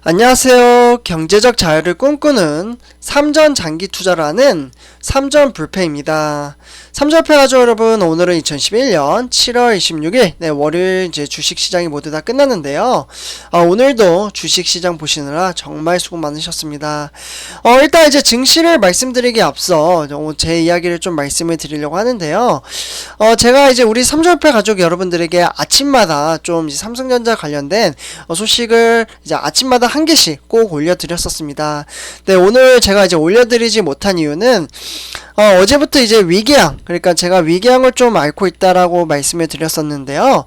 안녕하세요. 경제적 자유를 꿈꾸는 삼전 장기 투자를 하는 삼전 불패입니다. 삼전패 가족 여러분, 오늘은 2011년 7월 26일 월요일 이제 주식시장이 모두 다 끝났는데요. 오늘도 주식시장 보시느라 정말 수고 많으셨습니다. 일단 이제 증시를 말씀드리기에 앞서 제 이야기를 좀 말씀을 드리려고 하는데요. 제가 이제 우리 삼전패 가족 여러분들에게 아침마다 좀 이제 삼성전자 관련된 소식을 이제 아침마다 한 개씩 꼭 올려드렸었습니다. 네, 오늘 제가 이제 올려드리지 못한 이유는 어제부터 이제 위궤양, 그러니까 제가 위궤양을 좀 앓고 있다라고 말씀을 드렸었는데요.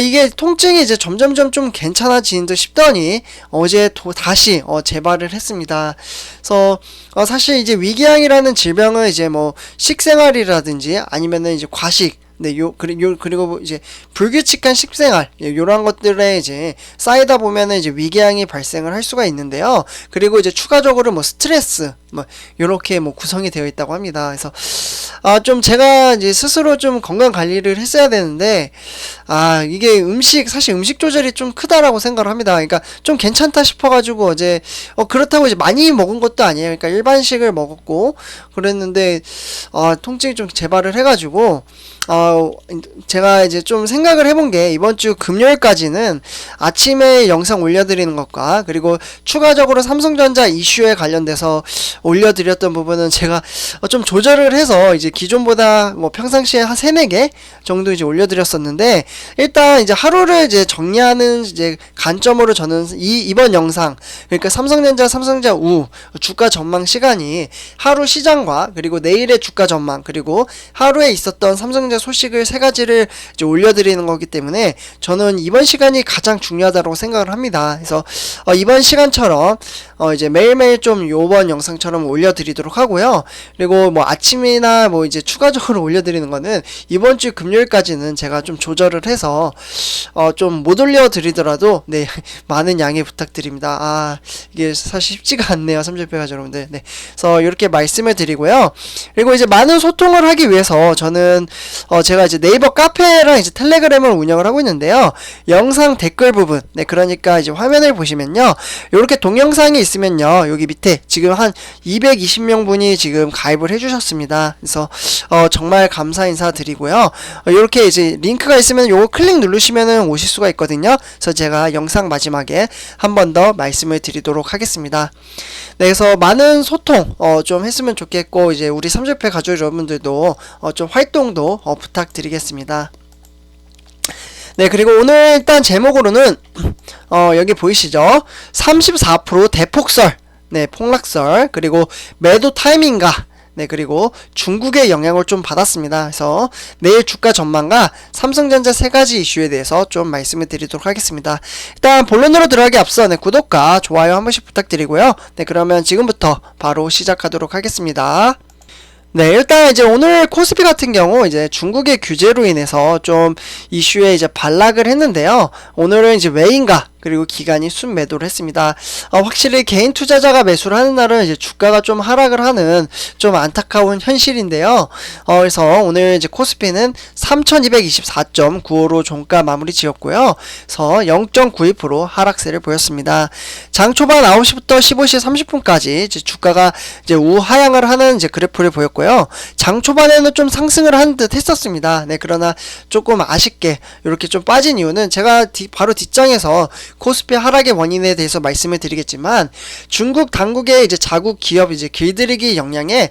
이게 통증이 이제 점점점 좀 괜찮아지는 듯 싶더니 어제 다시 재발을 했습니다. 그래서 사실 이제 위궤양이라는 질병은 이제 뭐 식생활이라든지 아니면은 이제 과식, 네, 그리고 이제 불규칙한 식생활, 요런 것들에 이제 쌓이다 보면은 이제 위궤양이 발생을 할 수가 있는데요. 그리고 이제 추가적으로 뭐 스트레스, 요렇게 구성이 되어 있다고 합니다. 그래서, 좀 제가 이제 스스로 좀 건강 관리를 했어야 되는데, 이게 사실 음식 조절이 좀 크다라고 생각을 합니다. 그러니까 좀 괜찮다 싶어가지고 어제, 그렇다고 이제 많이 먹은 것도 아니에요. 그러니까 일반식을 먹었고, 그랬는데, 통증이 좀 재발을 해가지고, 제가 이제 좀 생각을 해본 게 이번 주 금요일까지는 아침에 영상 올려드리는 것과 그리고 추가적으로 삼성전자 이슈에 관련돼서 올려드렸던 부분은 제가 좀 조절을 해서 이제 기존보다 평상시에 한 3-4개 정도 이제 올려드렸었는데, 일단 이제 하루를 이제 정리하는 이제 관점으로 저는 이번 영상, 그러니까 삼성전자 우 주가 전망 시간이 하루 시장과 그리고 내일의 주가 전망 그리고 하루에 있었던 삼성전자 소식을 3가지를 이제 올려드리는 거기 때문에 저는 이번 시간이 가장 중요하다고 생각을 합니다. 그래서 이번 시간처럼 이제 매일매일 좀 요번 영상처럼 올려드리도록 하고요. 그리고 아침이나 이제 추가적으로 올려드리는 거는 이번 주 금요일까지는 제가 좀 조절을 해서 좀 못 올려드리더라도 네, 많은 양해 부탁드립니다. 이게 사실 쉽지가 않네요, 삼전패 가족 여러분들. 네, 그래서 이렇게 말씀을 드리고요. 그리고 이제 많은 소통을 하기 위해서 저는 제가 이제 네이버 카페랑 이제 텔레그램을 운영을 하고 있는데요. 영상 댓글 부분, 네, 그러니까 이제 화면을 보시면요, 이렇게 동영상이 있으면요, 여기 밑에 지금 한 220명 분이 지금 가입을 해주셨습니다. 그래서 정말 감사 인사 드리고요. 이렇게 이제 링크가 있으면 요거 클릭 누르시면은 오실 수가 있거든요. 그래서 제가 영상 마지막에 한 번 더 말씀을 드리도록 하겠습니다. 네, 그래서 많은 소통 좀 했으면 좋겠고, 이제 우리 삼전패 가족 여러분들도 좀 활동도 부탁드리겠습니다. 네, 그리고 오늘 일단 제목으로는 여기 보이시죠? 34% 대폭설, 네, 폭락설, 그리고 매도 타이밍가, 네, 그리고 중국의 영향을 좀 받았습니다. 그래서 내일 주가 전망과 삼성전자 3가지 이슈에 대해서 좀 말씀을 드리도록 하겠습니다. 일단 본론으로 들어가기 앞서 구독과 좋아요 한 번씩 부탁드리고요. 네, 그러면 지금부터 바로 시작하도록 하겠습니다. 네, 일단 이제 오늘 코스피 같은 경우 이제 중국의 규제로 인해서 좀 이슈에 이제 반락을 했는데요. 오늘은 이제 외인가 그리고 기관이 순매도를 했습니다. 확실히 개인 투자자가 매수를 하는 날은 이제 주가가 좀 하락을 하는 좀 안타까운 현실인데요. 그래서 오늘 이제 코스피는 3224.95로 종가 마무리 지었고요. 그래서 0.92% 하락세를 보였습니다. 장 초반 9시부터 15시 30분까지 이제 주가가 이제 우하향을 하는 이제 그래프를 보였고요. 장 초반에는 좀 상승을 한 듯 했었습니다. 네, 그러나 조금 아쉽게 이렇게 좀 빠진 이유는 제가 바로 뒷장에서 코스피 하락의 원인에 대해서 말씀을 드리겠지만, 중국 당국의 이제 자국 기업 이제 길들이기 영향에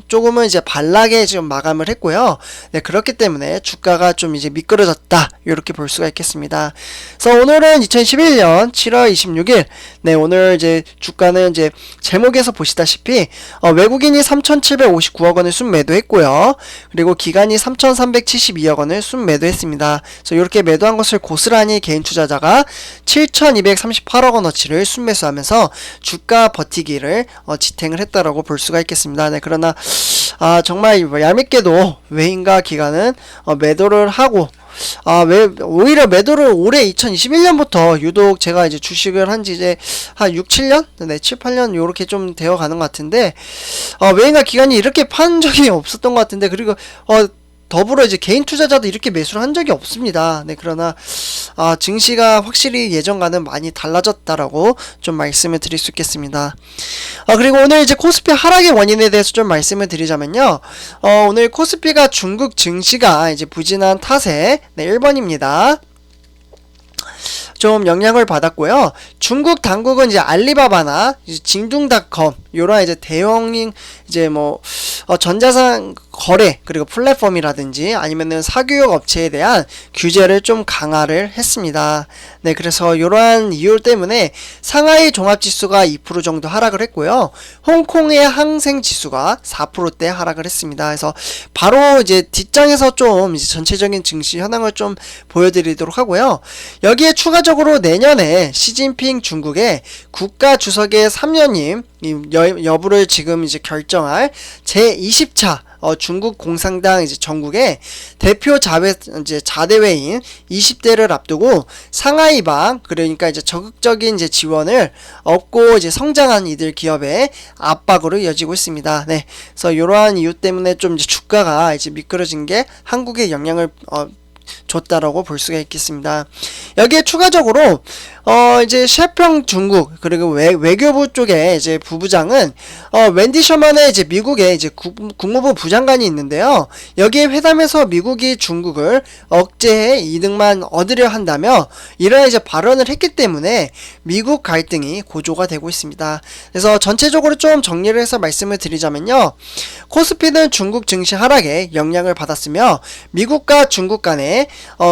조금은 이제 반락에 지금 마감을 했고요. 네, 그렇기 때문에 주가가 좀 이제 미끄러졌다, 이렇게 볼 수가 있겠습니다. 그래서 오늘은 2011년 7월 26일, 네, 오늘 이제 주가는 이제 제목에서 보시다시피 외국인이 3,759억 원을 순매도했고요. 그리고 기관이 3,372억 원을 순매도했습니다. 그래서 이렇게 매도한 것을 고스란히 개인 투자자가 7,238억 원어치를 순매수하면서 주가 버티기를 지탱을 했다라고 볼 수가 있겠습니다. 네, 그러나 정말 얄밉게도 외인과 기관은 매도를 하고, 오히려 매도를 올해 2021년부터 유독 제가 이제 주식을 한지 이제 한 6-7년? 네, 7-8년 요렇게 좀 되어 가는 것 같은데, 외인과 기관이 이렇게 판 적이 없었던 것 같은데, 그리고 더불어 이제 개인 투자자도 이렇게 매수를 한 적이 없습니다. 네, 그러나 증시가 확실히 예전과는 많이 달라졌다라고 좀 말씀을 드릴 수 있겠습니다. 그리고 오늘 이제 코스피 하락의 원인에 대해서 좀 말씀을 드리자면요. 오늘 코스피가 중국 증시가 이제 부진한 탓에 1번입니다. 좀 영향을 받았고요. 중국 당국은 이제 알리바바나 이제 징둥닷컴 요런 이제 대형인 이제 전자상 거래 그리고 플랫폼이라든지 아니면은 사교육 업체에 대한 규제를 좀 강화를 했습니다. 네, 그래서 이러한 이유 때문에 상하이 종합지수가 2% 정도 하락을 했고요. 홍콩의 항생지수가 4%대 하락을 했습니다. 그래서 바로 이제 뒷장에서 좀 이제 전체적인 증시 현황을 좀 보여드리도록 하고요. 여기에 추가적으로 내년에 시진핑 중국의 국가 주석의 3년임 여부를 지금 이제 결정할 제20차 중국 공산당 이제 전국의 대표 자대회인 20대를 앞두고 상하이방 그러니까 이제 적극적인 이제 지원을 얻고 이제 성장한 이들 기업의 압박으로 이어지고 있습니다. 네, 그래서 이러한 이유 때문에 좀 이제 주가가 이제 미끄러진 게 한국에 영향을 줬다라고 볼 수가 있겠습니다. 여기에 추가적으로 이제 셰평 중국 그리고 외교부 쪽에 이제 부부장은 웬디 셔먼의 이제 미국의 이제 국무부 부장관이 있는데요. 여기에 회담에서 미국이 중국을 억제해 이득만 얻으려 한다며 이런 이제 발언을 했기 때문에 미국 갈등이 고조가 되고 있습니다. 그래서 전체적으로 좀 정리를 해서 말씀을 드리자면요. 코스피는 중국 증시 하락에 영향을 받았으며 미국과 중국 간의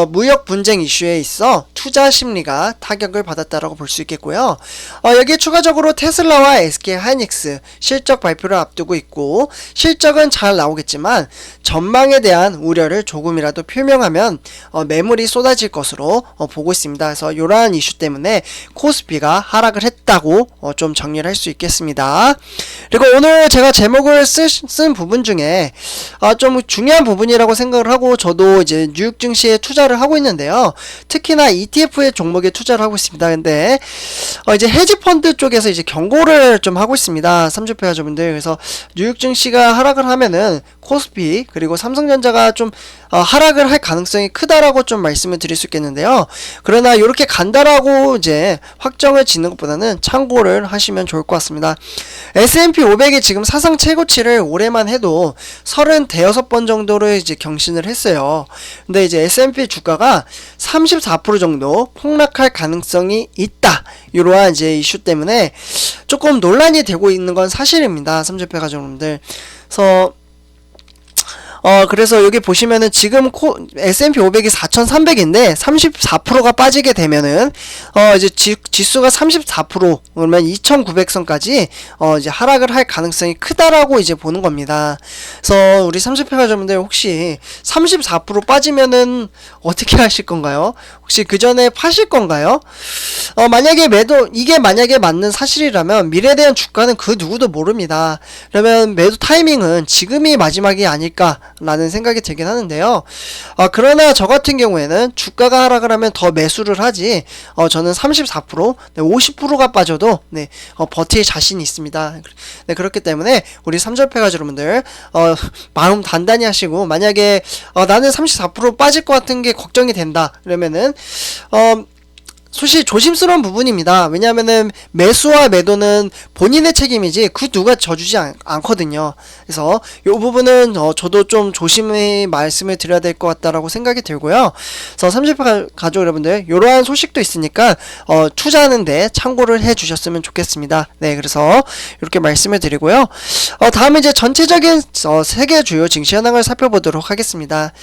무역 분쟁 이슈에 있어 투자 심리가 타격을 받았다라고 볼 수 있겠고요. 여기에 추가적으로 테슬라와 SK 하이닉스 실적 발표를 앞두고 있고 실적은 잘 나오겠지만 전망에 대한 우려를 조금이라도 표명하면 매물이 쏟아질 것으로 보고 있습니다. 그래서 이러한 이슈 때문에 코스피가 하락을 했다고 좀 정리를 할 수 있겠습니다. 그리고 오늘 제가 제목을 쓴 부분 중에 좀 중요한 부분이라고 생각을 하고 저도 이제 뉴욕 증시에 투자를 하고 있는데요. 특히나 ETF의 종목에 투자를 하고 있습니다. 근데 이제 헤지펀드 쪽에서 이제 경고를 좀 하고 있습니다. 3주패 가족분들. 그래서 뉴욕 증시가 하락을 하면은 코스피 그리고 삼성전자가 좀 하락을 할 가능성이 크다라고 좀 말씀을 드릴 수 있겠는데요. 그러나 이렇게 간다라고 이제 확정을 짓는 것보다는 참고를 하시면 좋을 것 같습니다. S&P 500이 지금 사상 최고치를 올해만 해도 36번 정도를 이제 경신을 했어요. 근데 이제 S&P 주가가 34% 정도 폭락할 가능성이 있다. 이러한 이제 이슈 때문에 조금 논란이 되고 있는 건 사실입니다. 삼주패 가족분들. 그래서 여기 보시면은 지금 S&P 500이 4,300인데 34%가 빠지게 되면은 이제 지수가 34% 그러면 2,900선까지 이제 하락을 할 가능성이 크다라고 이제 보는 겁니다. 그래서 우리 30패 가족분들 혹시 34% 빠지면은 어떻게 하실 건가요? 혹시 그 전에 파실 건가요? 만약에 이게 만약에 맞는 사실이라면 미래에 대한 주가는 그 누구도 모릅니다. 그러면 매도 타이밍은 지금이 마지막이 아닐까 라는 생각이 들긴 하는데요. 그러나 저 같은 경우에는 주가가 하락을 하면 더 매수를 하지 저는 34% 50%가 빠져도 버틸 자신이 있습니다. 네, 그렇기 때문에 우리 삼절패가지 여러분들 마음 단단히 하시고 만약에 나는 34% 빠질 것 같은 게 걱정이 된다 그러면은 솔직히 조심스러운 부분입니다. 왜냐하면은 매수와 매도는 본인의 책임이지 그 누가 져주지 않거든요. 그래서 이 부분은 저도 좀 조심히 말씀을 드려야 될 것 같다라고 생각이 들고요. 그래서 30회 가족 여러분들 이러한 소식도 있으니까 투자하는데 참고를 해주셨으면 좋겠습니다. 네, 그래서 이렇게 말씀을 드리고요. 다음에 이제 전체적인 세계 주요 증시 현황을 살펴보도록 하겠습니다.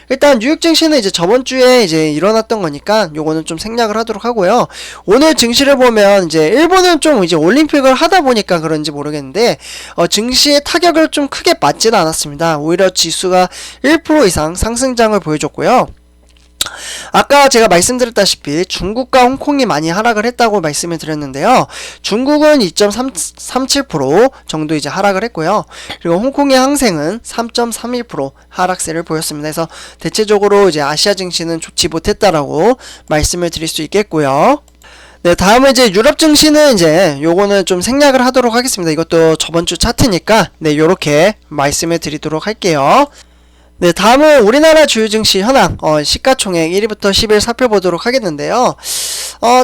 일단 뉴욕 증시는 이제 저번 주에 이제 일어났던 거니까 요거는 좀 생략을 하도록 하고요. 오늘 증시를 보면 이제 일본은 좀 이제 올림픽을 하다 보니까 그런지 모르겠는데 증시의 타격을 좀 크게 맞지는 않았습니다. 오히려 지수가 1% 이상 상승장을 보여줬고요. 아까 제가 말씀드렸다시피 중국과 홍콩이 많이 하락을 했다고 말씀을 드렸는데요. 중국은 2.37% 정도 이제 하락을 했고요. 그리고 홍콩의 항생은 3.31% 하락세를 보였습니다. 그래서 대체적으로 이제 아시아 증시는 좋지 못했다라고 말씀을 드릴 수 있겠고요. 네, 다음은 이제 유럽 증시는 이제 요거는 좀 생략을 하도록 하겠습니다. 이것도 저번 주 차트니까 네, 요렇게 말씀을 드리도록 할게요. 네, 다음은 우리나라 주요 증시 현황, 시가총액 1위부터 10일 살펴보도록 하겠는데요.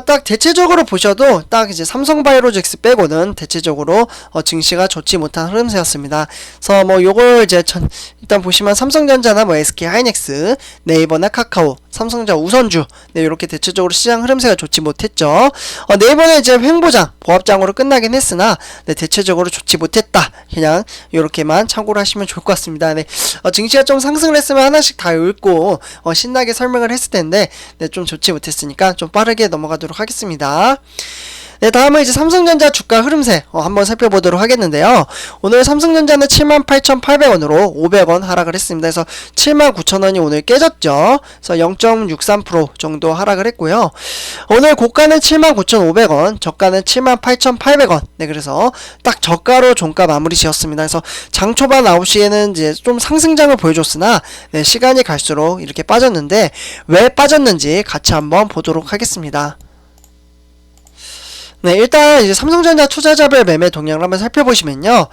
딱 대체적으로 보셔도 딱 이제 삼성바이오로직스 빼고는 대체적으로 증시가 좋지 못한 흐름세였습니다. 그래서 뭐 요걸 이제 일단 보시면 삼성전자나 뭐 SK하이닉스, 네이버나 카카오, 삼성전자 우선주, 네, 이렇게 대체적으로 시장 흐름세가 좋지 못했죠. 네이버는 이제 횡보장, 보합장으로 끝나긴 했으나, 네, 대체적으로 좋지 못했다. 그냥 이렇게만 참고를 하시면 좋을 것 같습니다. 네, 증시가 좀 상승을 했으면 하나씩 다 읽고 신나게 설명을 했을 텐데, 네, 좀 좋지 못했으니까 좀 빠르게 넘어가도록 하겠습니다. 네, 다음은 이제 삼성전자 주가 흐름세 한번 살펴보도록 하겠는데요. 오늘 삼성전자는 78,800원으로 500원 하락을 했습니다. 그래서 79,000원이 오늘 깨졌죠. 그래서 0.63% 정도 하락을 했고요. 오늘 고가는 79,500원, 저가는 78,800원. 네, 그래서 딱 저가로 종가 마무리 지었습니다. 그래서 장 초반 9시에는 이제 좀 상승장을 보여줬으나, 네, 시간이 갈수록 이렇게 빠졌는데 왜 빠졌는지 같이 한번 보도록 하겠습니다. 네, 일단 이제 삼성전자 투자자별 매매 동향을 한번 살펴보시면요.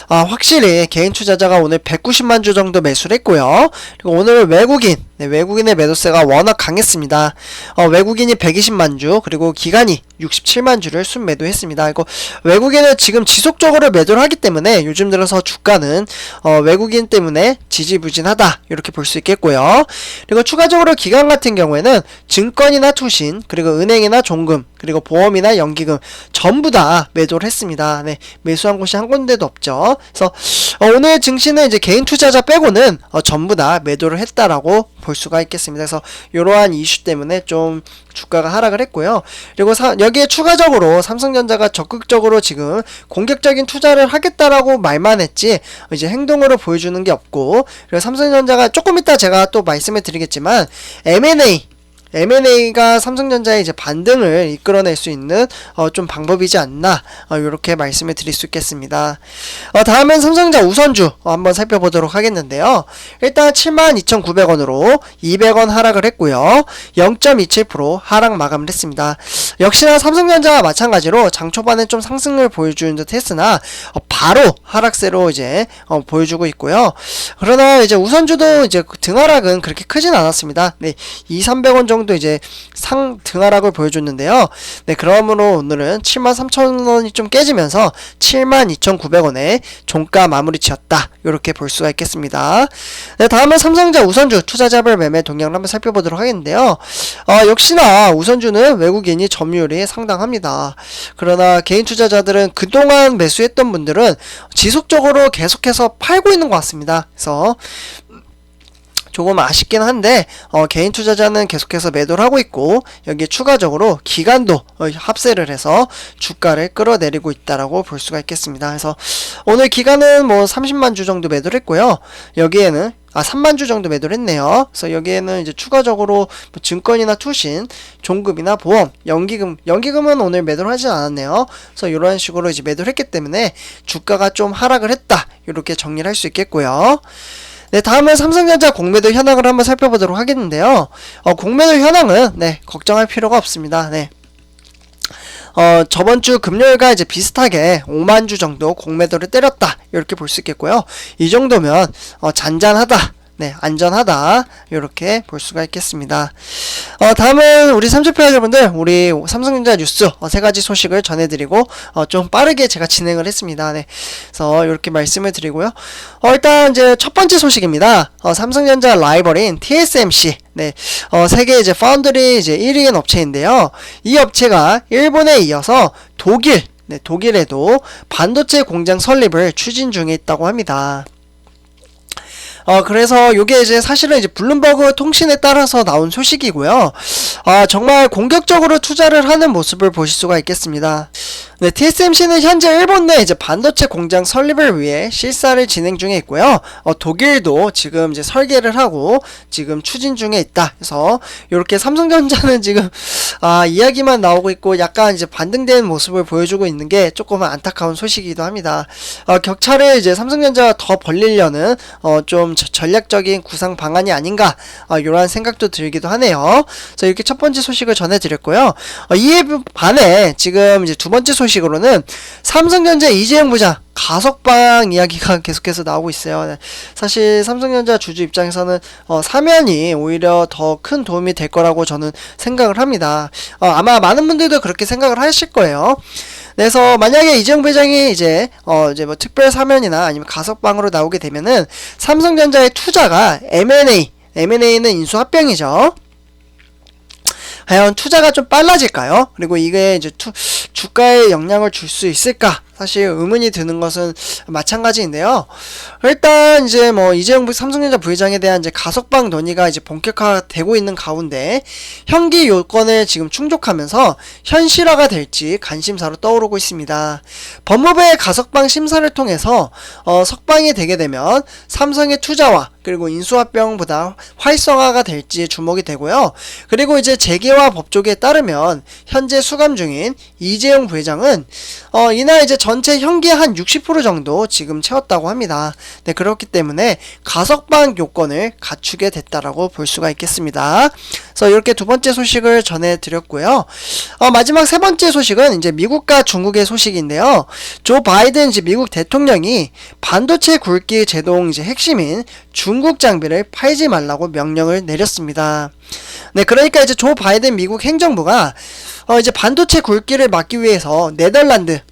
확실히 개인 투자자가 오늘 190만 주 정도 매수를 했고요. 그리고 오늘 외국인의 매도세가 워낙 강했습니다. 외국인이 120만 주, 그리고 기관이 67만 주를 순매도했습니다. 이거 외국인은 지금 지속적으로 매도를 하기 때문에 요즘 들어서 주가는 외국인 때문에 지지부진하다, 이렇게 볼 수 있겠고요. 그리고 추가적으로 기관 같은 경우에는 증권이나 투신, 그리고 은행이나 종금, 그리고 보험이나 연기금 전부 다 매도를 했습니다. 네, 매수한 곳이 한 군데도 없죠. 그래서 오늘 증시는 이제 개인 투자자 빼고는 전부 다 매도를 했다라고 볼 수가 있겠습니다. 그래서 이러한 이슈 때문에 좀 주가가 하락을 했고요. 그리고 여기에 추가적으로 삼성전자가 적극적으로 지금 공격적인 투자를 하겠다라고 말만 했지 이제 행동으로 보여주는 게 없고, 그리고 삼성전자가 조금 이따 제가 또 말씀을 드리겠지만 M&A가 삼성전자의 이제 반등을 이끌어낼 수 있는 좀 방법이지 않나, 이렇게 말씀을 드릴 수 있겠습니다. 다음은 삼성전자 우선주 한번 살펴보도록 하겠는데요. 일단 72,900원으로 200원 하락을 했고요. 0.27% 하락 마감을 했습니다. 역시나 삼성전자와 마찬가지로 장 초반에 좀 상승을 보여주는 듯 했으나 바로 하락세로 이제 보여주고 있고요. 그러나 이제 우선주도 이제 등하락은 그렇게 크진 않았습니다. 네, 2,300원 정도 이제 등하락을 보여줬는데요. 네, 그러므로 오늘은 73,000원이 좀 깨지면서 72,900원에 종가 마무리 지었다, 이렇게 볼 수가 있겠습니다. 네, 다음은 삼성전자 우선주 투자자별 매매 동향을 한번 살펴보도록 하겠는데요. 역시나 우선주는 외국인이 점유율이 상당합니다. 그러나 개인 투자자들은 그동안 매수했던 분들은 지속적으로 계속해서 팔고 있는 것 같습니다. 그래서 조금 아쉽긴 한데 개인 투자자는 계속해서 매도를 하고 있고, 여기에 추가적으로 기관도 합세를 해서 주가를 끌어내리고 있다라고 볼 수가 있겠습니다. 그래서 오늘 기관은 뭐 30만 주 정도 매도를 했고요. 여기에는 3만 주 정도 매도를 했네요. 그래서 여기에는 이제 추가적으로 뭐 증권이나 투신, 종금이나 보험, 연기금은 오늘 매도를 하진 않았네요. 그래서 이런 식으로 이제 매도를 했기 때문에 주가가 좀 하락을 했다, 이렇게 정리를 할 수 있겠고요. 네, 다음은 삼성전자 공매도 현황을 한번 살펴보도록 하겠는데요. 공매도 현황은 네, 걱정할 필요가 없습니다. 네. 저번주 금요일과 이제 비슷하게 5만 주 정도 공매도를 때렸다, 이렇게 볼 수 있겠고요. 이 정도면 잔잔하다, 네, 안전하다, 이렇게 볼 수가 있겠습니다. 다음은 우리 삼주표 여러분들, 우리 삼성전자 뉴스 세 가지 소식을 전해드리고 좀 빠르게 제가 진행을 했습니다. 네, 그래서 이렇게 말씀을 드리고요. 일단 이제 첫 번째 소식입니다. 삼성전자 라이벌인 TSMC, 네, 세계 이제 파운드리 이제 1위인 업체인데요. 이 업체가 일본에 이어서 독일에도 반도체 공장 설립을 추진 중에 있다고 합니다. 그래서 요게 이제 사실은 이제 블룸버그 통신에 따라서 나온 소식이고요. 정말 공격적으로 투자를 하는 모습을 보실 수가 있겠습니다. 네, TSMC는 현재 일본 내 이제 반도체 공장 설립을 위해 실사를 진행 중에 있고요. 독일도 지금 이제 설계를 하고 지금 추진 중에 있다. 그래서 이렇게 삼성전자는 지금 이야기만 나오고 있고 약간 이제 반등된 모습을 보여주고 있는 게 조금 안타까운 소식이기도 합니다. 격차를 이제 삼성전자가 더 벌리려는 좀 전략적인 구상 방안이 아닌가, 이러한 생각도 들기도 하네요. 그래서 이렇게 첫 번째 소식을 전해드렸고요. 이에 반해 지금 이제 두 번째 소식 소식으로는 삼성전자 이재용 부장 가석방 이야기가 계속해서 나오고 있어요. 네. 사실 삼성전자 주주 입장에서는 사면이 오히려 더 큰 도움이 될 거라고 저는 생각을 합니다. 아마 많은 분들도 그렇게 생각을 하실 거예요. 그래서 만약에 이재용 회장이 이제 뭐 특별 사면이나 아니면 가석방으로 나오게 되면은 삼성전자의 투자가 M&A는 인수합병이죠. 과연 투자가 좀 빨라질까요? 그리고 이게 이제 주가에 영향을 줄 수 있을까? 사실 의문이 드는 것은 마찬가지인데요. 일단 이제 뭐 이재용 삼성전자 부회장에 대한 이제 가석방 논의가 이제 본격화되고 있는 가운데 형기 요건을 지금 충족하면서 현실화가 될지 관심사로 떠오르고 있습니다. 법무부의 가석방 심사를 통해서 석방이 되게 되면 삼성의 투자와 그리고 인수합병보다 활성화가 될지 주목이 되고요. 그리고 이제 재계와 법조계에 따르면 현재 수감 중인 이재용 부회장은 이날 이제 전체 형기의 한 60% 정도 지금 채웠다고 합니다. 네, 그렇기 때문에 가석방 요건을 갖추게 됐다라고 볼 수가 있겠습니다. 그래서 이렇게 두 번째 소식을 전해드렸고요. 마지막 세 번째 소식은 이제 미국과 중국의 소식인데요. 조 바이든 이제 미국 대통령이 반도체 굵기 제동 이제 핵심인 중국 장비를 팔지 말라고 명령을 내렸습니다. 네, 그러니까 이제 조 바이든 미국 행정부가 이제 반도체 굵기를 막기 위해서 네덜란드죠.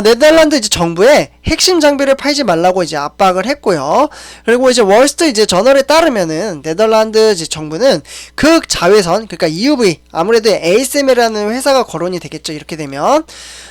네덜란드 이제 정부에 핵심 장비를 팔지 말라고 이제 압박을 했고요. 그리고 이제 월스트리트 이제 저널에 따르면은 네덜란드 이제 정부는 극자외선, 그러니까 EUV, 아무래도 ASML이라는 회사가 거론이 되겠죠. 이렇게 되면.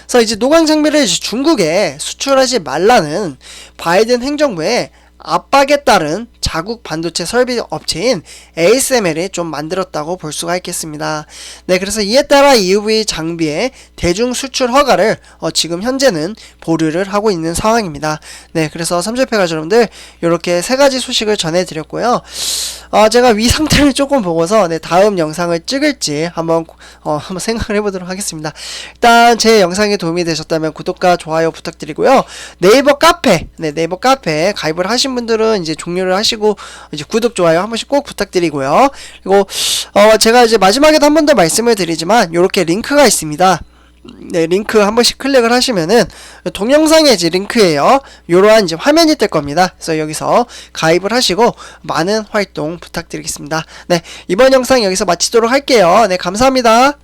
그래서 이제 노광 장비를 이제 중국에 수출하지 말라는 바이든 행정부의 압박에 따른 자국 반도체 설비 업체인 ASML이 좀 만들었다고 볼 수가 있겠습니다. 네, 그래서 이에 따라 EUV 장비의 대중 수출 허가를 지금 현재는 보류를 하고 있는 상황입니다. 네, 그래서 삼주협회 가족 여러분들 이렇게 세 가지 소식을 전해드렸고요. 제가 위 상태를 조금 보고서 다음 영상을 찍을지 한번 생각을 해보도록 하겠습니다. 일단 제 영상이 도움이 되셨다면 구독과 좋아요 부탁드리고요. 네이버 카페 가입을 하신 분들은 이제 종료를 하시고 이제 구독 좋아요 한 번씩 꼭 부탁드리고요. 그리고 제가 이제 마지막에도 한 번 더 말씀을 드리지만 이렇게 링크가 있습니다. 네, 링크 한 번씩 클릭을 하시면은 동영상의 이제 링크예요. 요러한 이제 화면이 뜰 겁니다. 그래서 여기서 가입을 하시고 많은 활동 부탁드리겠습니다. 네, 이번 영상 여기서 마치도록 할게요. 네, 감사합니다.